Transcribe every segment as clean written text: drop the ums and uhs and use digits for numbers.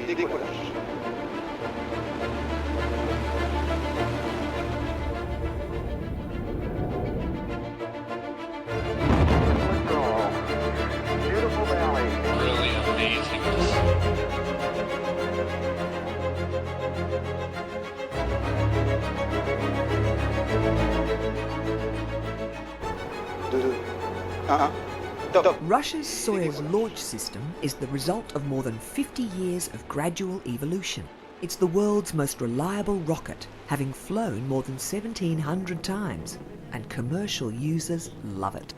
И décollage. Beautiful valley. Really amazing. Deux, un, top. Russia's Soyuz launch system is the result of more than 50 years of gradual evolution. It's the world's most reliable rocket, having flown more than 1,700 times, and commercial users love it.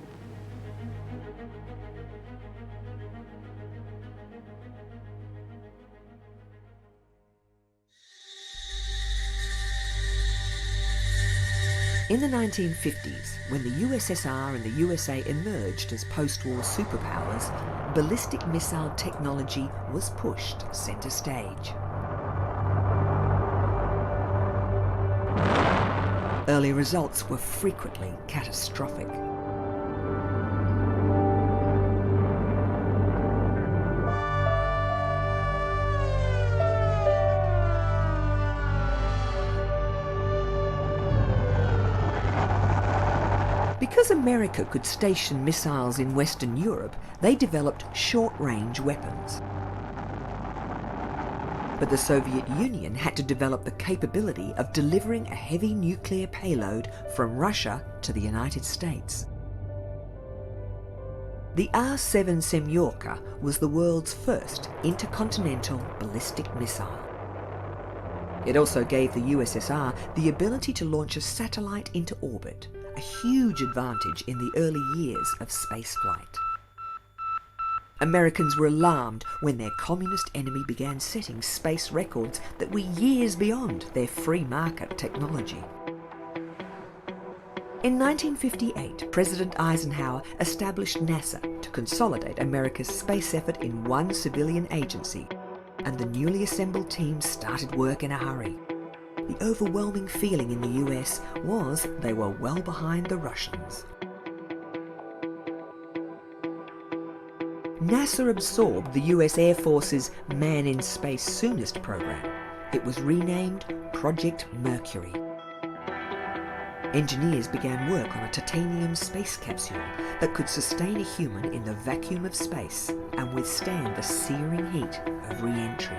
In the 1950s, when the USSR and the USA emerged as post-war superpowers, ballistic missile technology was pushed centre stage. Early results were frequently catastrophic. Because America could station missiles in Western Europe, they developed short-range weapons. But the Soviet Union had to develop the capability of delivering a heavy nuclear payload from Russia to the United States. The R-7 Semyorka was the world's first intercontinental ballistic missile. It also gave the USSR the ability to launch a satellite into orbit, a huge advantage in the early years of spaceflight. Americans were alarmed when their communist enemy began setting space records that were years beyond their free market technology. In 1958, President Eisenhower established NASA to consolidate America's space effort in one civilian agency, and the newly assembled team started work in a hurry. The overwhelming feeling in the US was they were well behind the Russians. NASA absorbed the US Air Force's Man in Space Soonest program. It was renamed Project Mercury. Engineers began work on a titanium space capsule that could sustain a human in the vacuum of space and withstand the searing heat of re-entry.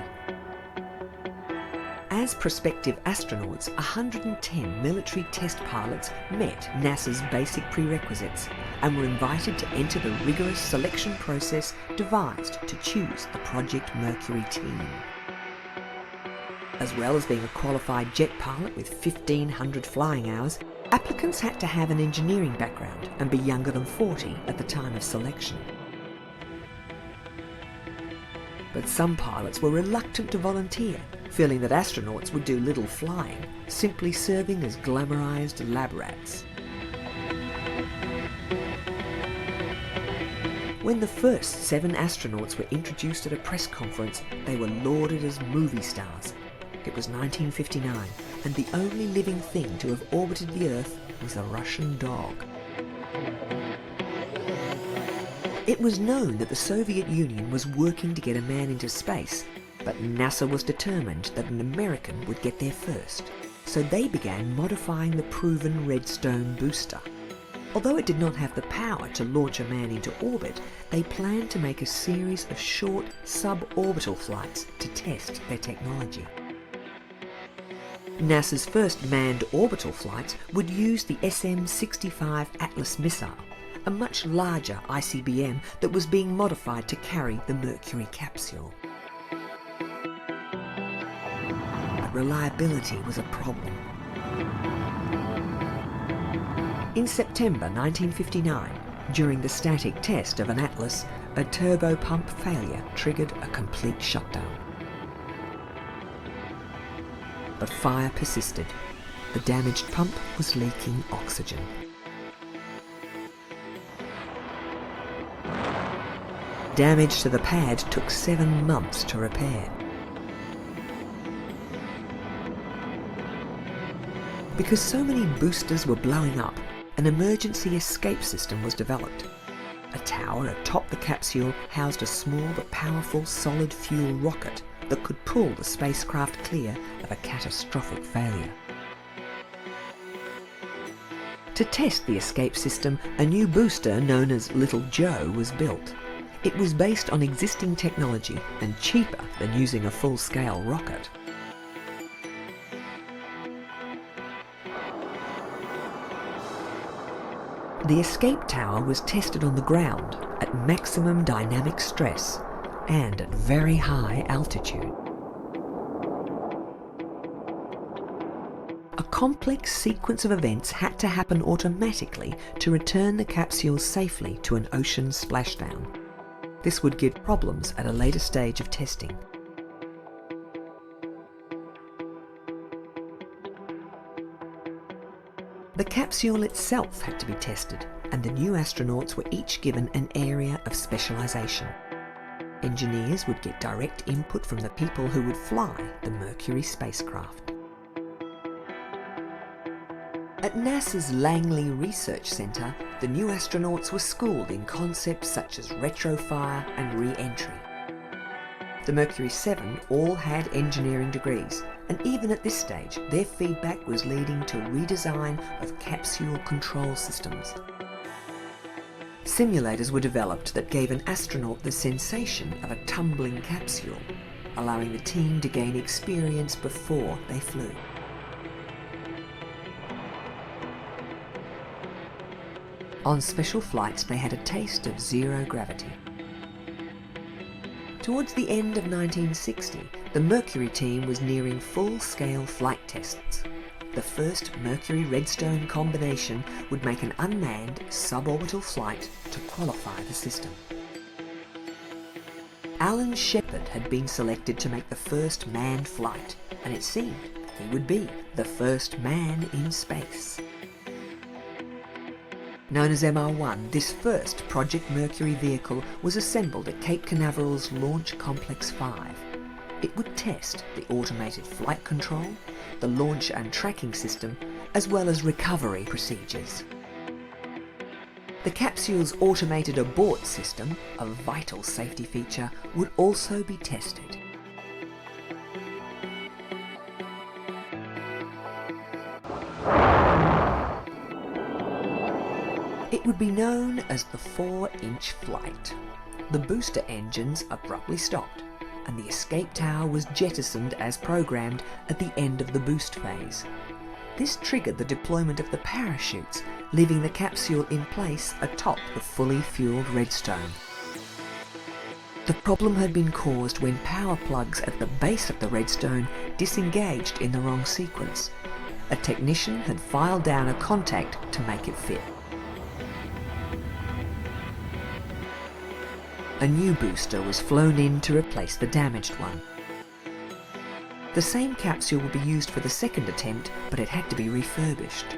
As prospective astronauts, 110 military test pilots met NASA's basic prerequisites and were invited to enter the rigorous selection process devised to choose the Project Mercury team. As well as being a qualified jet pilot with 1,500 flying hours, applicants had to have an engineering background and be younger than 40 at the time of selection. But some pilots were reluctant to volunteer, feeling that astronauts would do little flying, simply serving as glamorized lab rats. When the first 7 astronauts were introduced at a press conference, they were lauded as movie stars. It was 1959, and the only living thing to have orbited the Earth was a Russian dog. It was known that the Soviet Union was working to get a man into space, but NASA was determined that an American would get there first, so they began modifying the proven Redstone booster. Although it did not have the power to launch a man into orbit, they planned to make a series of short suborbital flights to test their technology. NASA's first manned orbital flights would use the SM-65 Atlas missile, a much larger ICBM that was being modified to carry the Mercury capsule. But reliability was a problem. In September 1959, during the static test of an Atlas, a turbo pump failure triggered a complete shutdown. But fire persisted. The damaged pump was leaking oxygen. Damage to the pad took 7 months to repair. Because so many boosters were blowing up, an emergency escape system was developed. A tower atop the capsule housed a small but powerful solid fuel rocket that could pull the spacecraft clear of a catastrophic failure. To test the escape system, a new booster known as Little Joe was built. It was based on existing technology and cheaper than using a full-scale rocket. The escape tower was tested on the ground at maximum dynamic stress and at very high altitude. A complex sequence of events had to happen automatically to return the capsule safely to an ocean splashdown. This would give problems at a later stage of testing. The capsule itself had to be tested, and the new astronauts were each given an area of specialisation. Engineers would get direct input from the people who would fly the Mercury spacecraft. At NASA's Langley Research Center, the new astronauts were schooled in concepts such as retrofire and re-entry. The Mercury 7 all had engineering degrees, and even at this stage, their feedback was leading to redesign of capsule control systems. Simulators were developed that gave an astronaut the sensation of a tumbling capsule, allowing the team to gain experience before they flew. On special flights, they had a taste of zero gravity. Towards the end of 1960, the Mercury team was nearing full-scale flight tests. The first Mercury-Redstone combination would make an unmanned suborbital flight to qualify the system. Alan Shepard had been selected to make the first manned flight, and it seemed he would be the first man in space. Known as MR1, this first Project Mercury vehicle was assembled at Cape Canaveral's Launch Complex 5. It would test the automated flight control, the launch and tracking system, as well as recovery procedures. The capsule's automated abort system, a vital safety feature, would also be tested. It would be known as the 4-inch flight. The booster engines abruptly stopped, and the escape tower was jettisoned as programmed at the end of the boost phase. This triggered the deployment of the parachutes, leaving the capsule in place atop the fully fueled Redstone. The problem had been caused when power plugs at the base of the Redstone disengaged in the wrong sequence. A technician had filed down a contact to make it fit. A new booster was flown in to replace the damaged one. The same capsule would be used for the second attempt, but it had to be refurbished.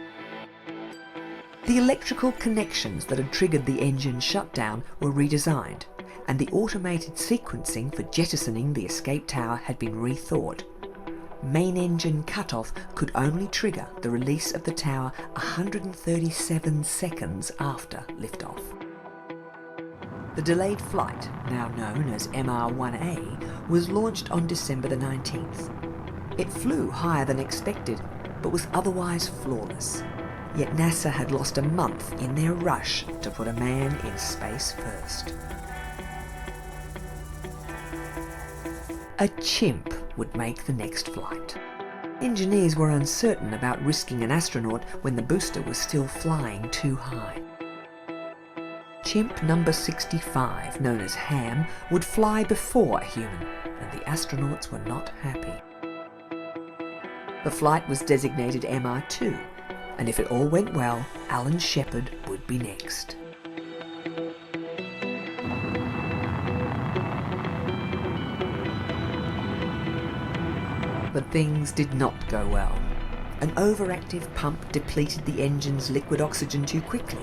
The electrical connections that had triggered the engine shutdown were redesigned, and the automated sequencing for jettisoning the escape tower had been rethought. Main engine cutoff could only trigger the release of the tower 137 seconds after liftoff. The delayed flight, now known as MR1A, was launched on December the 19th. It flew higher than expected, but was otherwise flawless. Yet NASA had lost a month in their rush to put a man in space first. A chimp would make the next flight. Engineers were uncertain about risking an astronaut when the booster was still flying too high. Chimp number 65, known as Ham, would fly before a human, and the astronauts were not happy. The flight was designated MR2, and if it all went well, Alan Shepard would be next. But things did not go well. An overactive pump depleted the engine's liquid oxygen too quickly,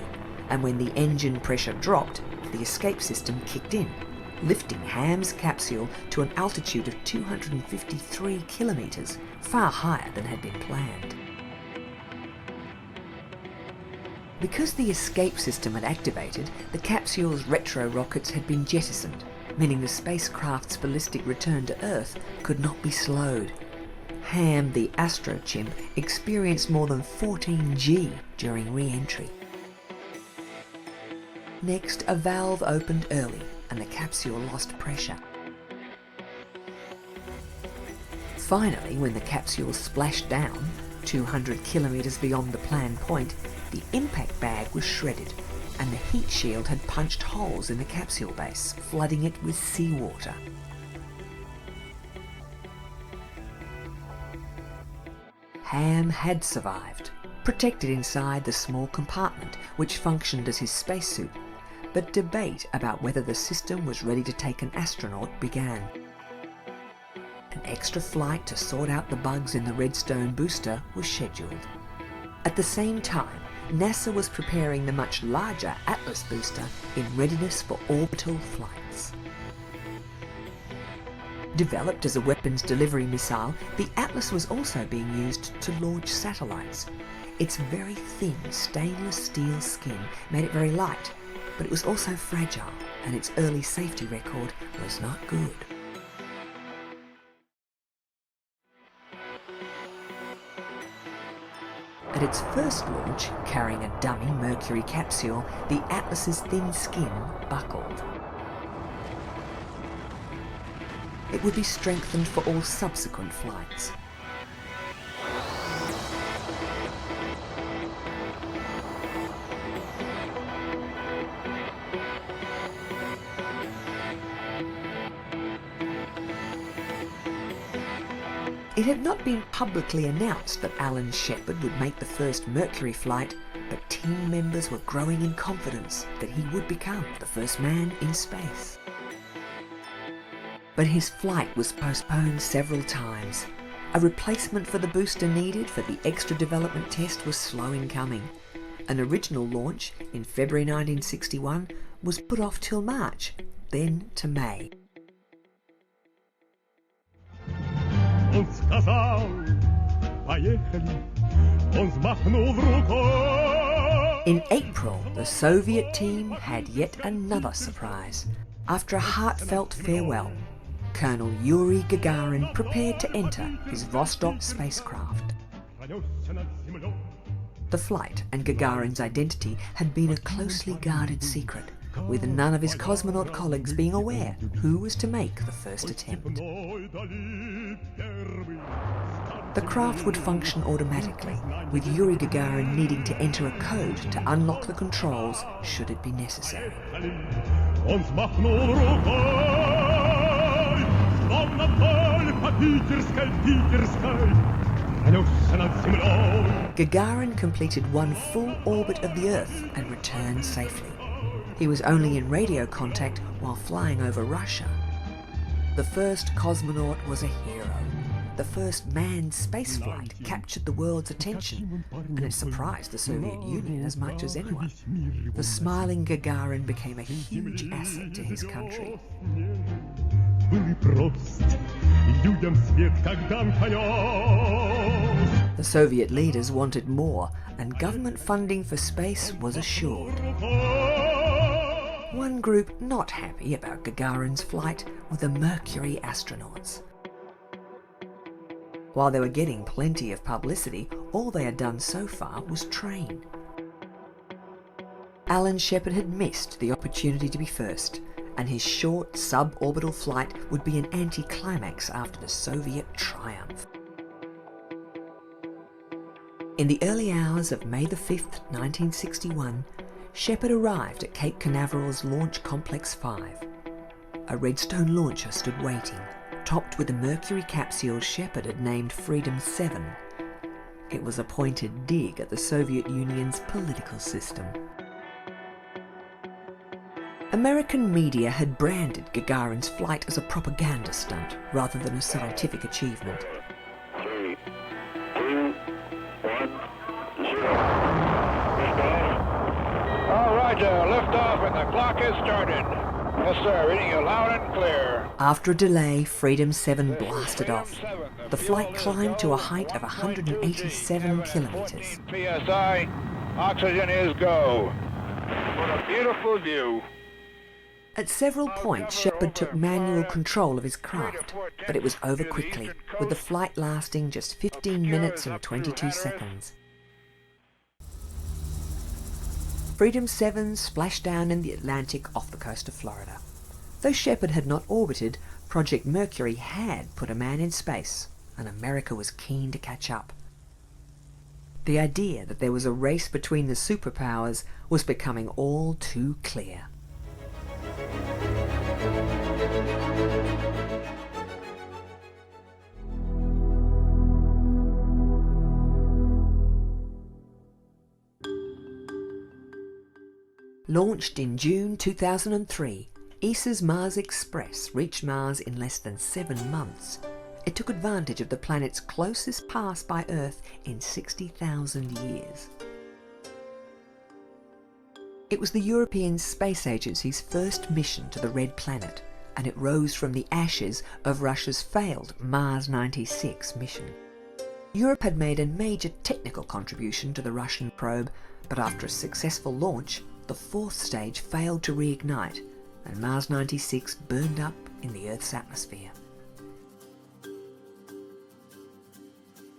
and when the engine pressure dropped, the escape system kicked in, lifting Ham's capsule to an altitude of 253 kilometres, far higher than had been planned. Because the escape system had activated, the capsule's retro rockets had been jettisoned, meaning the spacecraft's ballistic return to Earth could not be slowed. Ham, the Astro chimp, experienced more than 14 G during re-entry. Next, a valve opened early and the capsule lost pressure. Finally, when the capsule splashed down, 200 kilometres beyond the planned point, the impact bag was shredded and the heat shield had punched holes in the capsule base, flooding it with seawater. Ham had survived, protected inside the small compartment which functioned as his spacesuit, but debate about whether the system was ready to take an astronaut began. An extra flight to sort out the bugs in the Redstone booster was scheduled. At the same time, NASA was preparing the much larger Atlas booster in readiness for orbital flights. Developed as a weapons delivery missile, the Atlas was also being used to launch satellites. Its very thin stainless steel skin made it very light, but it was also fragile, and its early safety record was not good. At its first launch, carrying a dummy Mercury capsule, the Atlas's thin skin buckled. It would be strengthened for all subsequent flights. It had not been publicly announced that Alan Shepard would make the first Mercury flight, but team members were growing in confidence that he would become the first man in space. But his flight was postponed several times. A replacement for the booster needed for the extra development test was slow in coming. An original launch in February 1961 was put off till March, then to May. In April, the Soviet team had yet another surprise. After a heartfelt farewell, Colonel Yuri Gagarin prepared to enter his Vostok spacecraft. The flight and Gagarin's identity had been a closely guarded secret, with none of his cosmonaut colleagues being aware who was to make the first attempt. The craft would function automatically, with Yuri Gagarin needing to enter a code to unlock the controls should it be necessary. Gagarin completed one full orbit of the Earth and returned safely. He was only in radio contact while flying over Russia. The first cosmonaut was a hero. The first manned spaceflight captured the world's attention, and it surprised the Soviet Union as much as anyone. The smiling Gagarin became a huge asset to his country. The Soviet leaders wanted more, and government funding for space was assured. One group not happy about Gagarin's flight were the Mercury astronauts. While they were getting plenty of publicity, all they had done so far was train. Alan Shepard had missed the opportunity to be first, and his short suborbital flight would be an anticlimax after the Soviet triumph. In the early hours of May the 5th, 1961, Shepard arrived at Cape Canaveral's Launch Complex 5. A Redstone launcher stood waiting, topped with a Mercury capsule Shepard had named Freedom 7. It was a pointed dig at the Soviet Union's political system. American media had branded Gagarin's flight as a propaganda stunt rather than a scientific achievement. 3, 2, 1, 0. All right, liftoff and the clock has started. Yes, sir, reading you loud and clear. After a delay, Freedom 7 blasted off. The flight climbed to a height of 187 kilometres. PSI, Oxygen is go. What a beautiful view. At several points, Shepard took manual control of his craft, but it was over quickly, with the flight lasting just 15 minutes and 22 seconds. Freedom 7 splashed down in the Atlantic off the coast of Florida. Though Shepard had not orbited, Project Mercury had put a man in space, and America was keen to catch up. The idea that there was a race between the superpowers was becoming all too clear. Launched in June 2003, ESA's Mars Express reached Mars in less than 7 months. It took advantage of the planet's closest pass by Earth in 60,000 years. It was the European Space Agency's first mission to the Red Planet, and it rose from the ashes of Russia's failed Mars 96 mission. Europe had made a major technical contribution to the Russian probe, but after a successful launch, the 4th stage failed to reignite, and Mars 96 burned up in the Earth's atmosphere.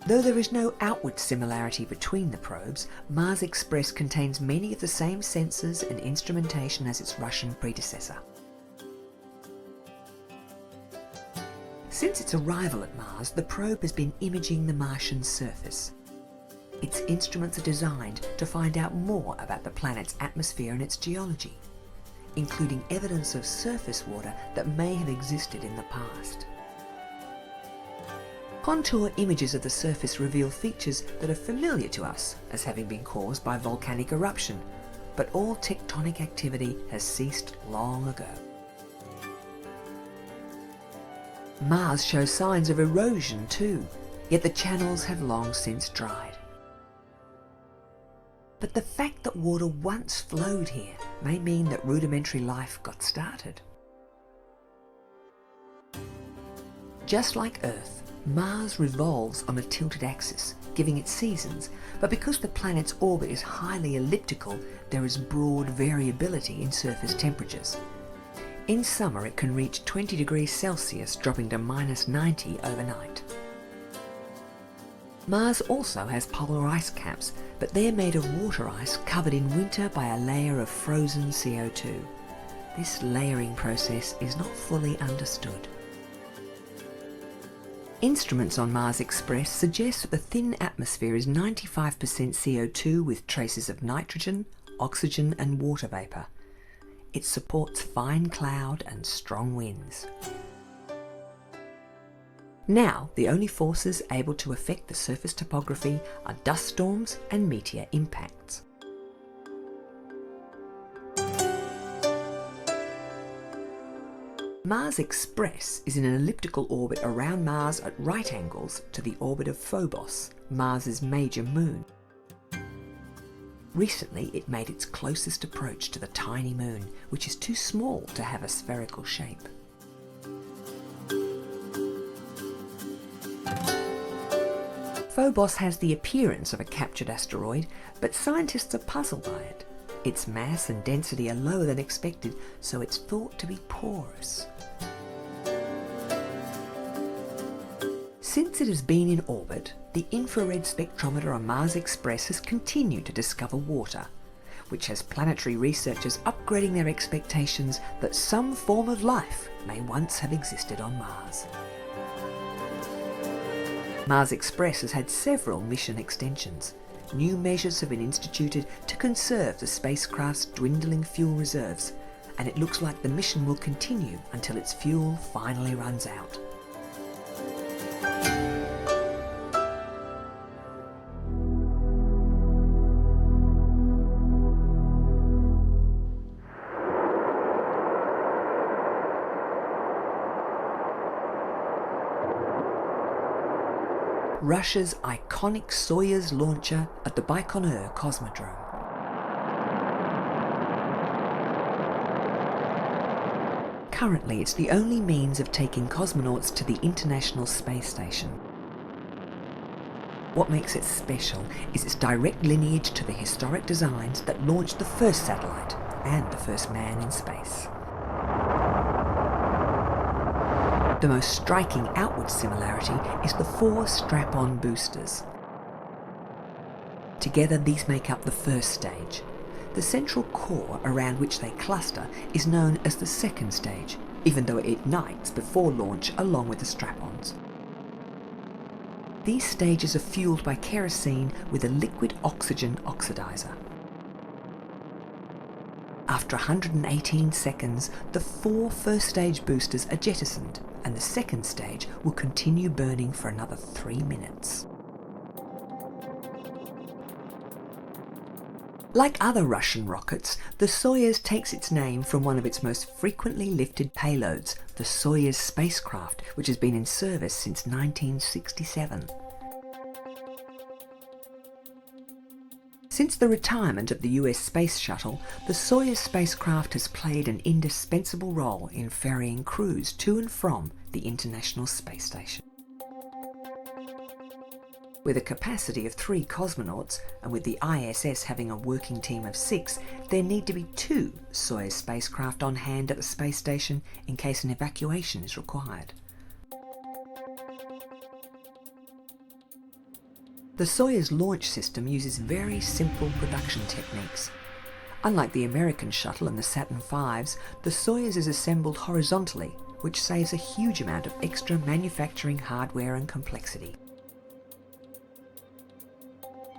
Though there is no outward similarity between the probes, Mars Express contains many of the same sensors and instrumentation as its Russian predecessor. Since its arrival at Mars, the probe has been imaging the Martian surface. Its instruments are designed to find out more about the planet's atmosphere and its geology, including evidence of surface water that may have existed in the past. Contour images of the surface reveal features that are familiar to us as having been caused by volcanic eruption, but all tectonic activity has ceased long ago. Mars shows signs of erosion too, yet the channels have long since dried. But the fact that water once flowed here may mean that rudimentary life got started. Just like Earth, Mars revolves on a tilted axis, giving it seasons, but because the planet's orbit is highly elliptical, there is broad variability in surface temperatures. In summer it can reach 20 degrees Celsius, dropping to -90 overnight. Mars also has polar ice caps, but they're made of water ice covered in winter by a layer of frozen CO2. This layering process is not fully understood. Instruments on Mars Express suggest that the thin atmosphere is 95% CO2 with traces of nitrogen, oxygen and water vapour. It supports fine cloud and strong winds. Now, the only forces able to affect the surface topography are dust storms and meteor impacts. Mars Express is in an elliptical orbit around Mars at right angles to the orbit of Phobos, Mars's major moon. Recently, it made its closest approach to the tiny moon, which is too small to have a spherical shape. Phobos has the appearance of a captured asteroid, but scientists are puzzled by it. Its mass and density are lower than expected, so it's thought to be porous. Since it has been in orbit, the infrared spectrometer on Mars Express has continued to discover water, which has planetary researchers upgrading their expectations that some form of life may once have existed on Mars. Mars Express has had several mission extensions. New measures have been instituted to conserve the spacecraft's dwindling fuel reserves, and it looks like the mission will continue until its fuel finally runs out. Russia's iconic Soyuz launcher at the Baikonur Cosmodrome. Currently, it's the only means of taking cosmonauts to the International Space Station. What makes it special is its direct lineage to the historic designs that launched the first satellite and the first man in space. The most striking outward similarity is the 4 strap-on boosters. Together these make up the first stage. The central core around which they cluster is known as the second stage, even though it ignites before launch along with the strap-ons. These stages are fueled by kerosene with a liquid oxygen oxidizer. After 118 seconds, the 4 first stage boosters are jettisoned, and the second stage will continue burning for another 3 minutes. Like other Russian rockets, the Soyuz takes its name from one of its most frequently lifted payloads, the Soyuz spacecraft, which has been in service since 1967. Since the retirement of the US Space Shuttle, the Soyuz spacecraft has played an indispensable role in ferrying crews to and from the International Space Station. With a capacity of 3 cosmonauts, and with the ISS having a working team of 6, there need to be 2 Soyuz spacecraft on hand at the space station in case an evacuation is required. The Soyuz launch system uses very simple production techniques. Unlike the American shuttle and the Saturn V's, the Soyuz is assembled horizontally, which saves a huge amount of extra manufacturing hardware and complexity.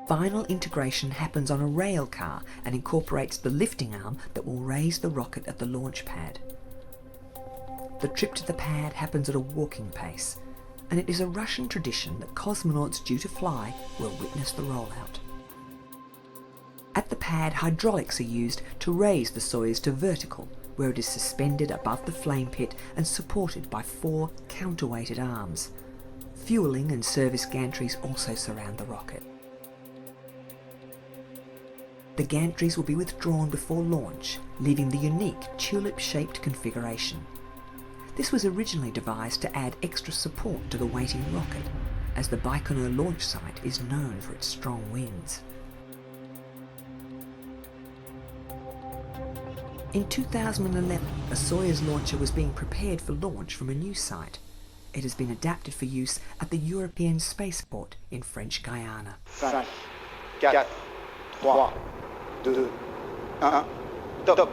Final integration happens on a rail car and incorporates the lifting arm that will raise the rocket at the launch pad. The trip to the pad happens at a walking pace, and it is a Russian tradition that cosmonauts due to fly will witness the rollout. At the pad, hydraulics are used to raise the Soyuz to vertical, where it is suspended above the flame pit and supported by 4 counterweighted arms. Fueling and service gantries also surround the rocket. The gantries will be withdrawn before launch, leaving the unique tulip-shaped configuration. This was originally devised to add extra support to the waiting rocket, as the Baikonur launch site is known for its strong winds. In 2011, a Soyuz launcher was being prepared for launch from a new site. It has been adapted for use at the European Spaceport in French Guiana. 5, 4, 3, 2, 1, top.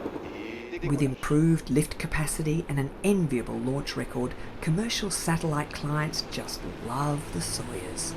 With improved lift capacity and an enviable launch record, commercial satellite clients just love the Soyuz.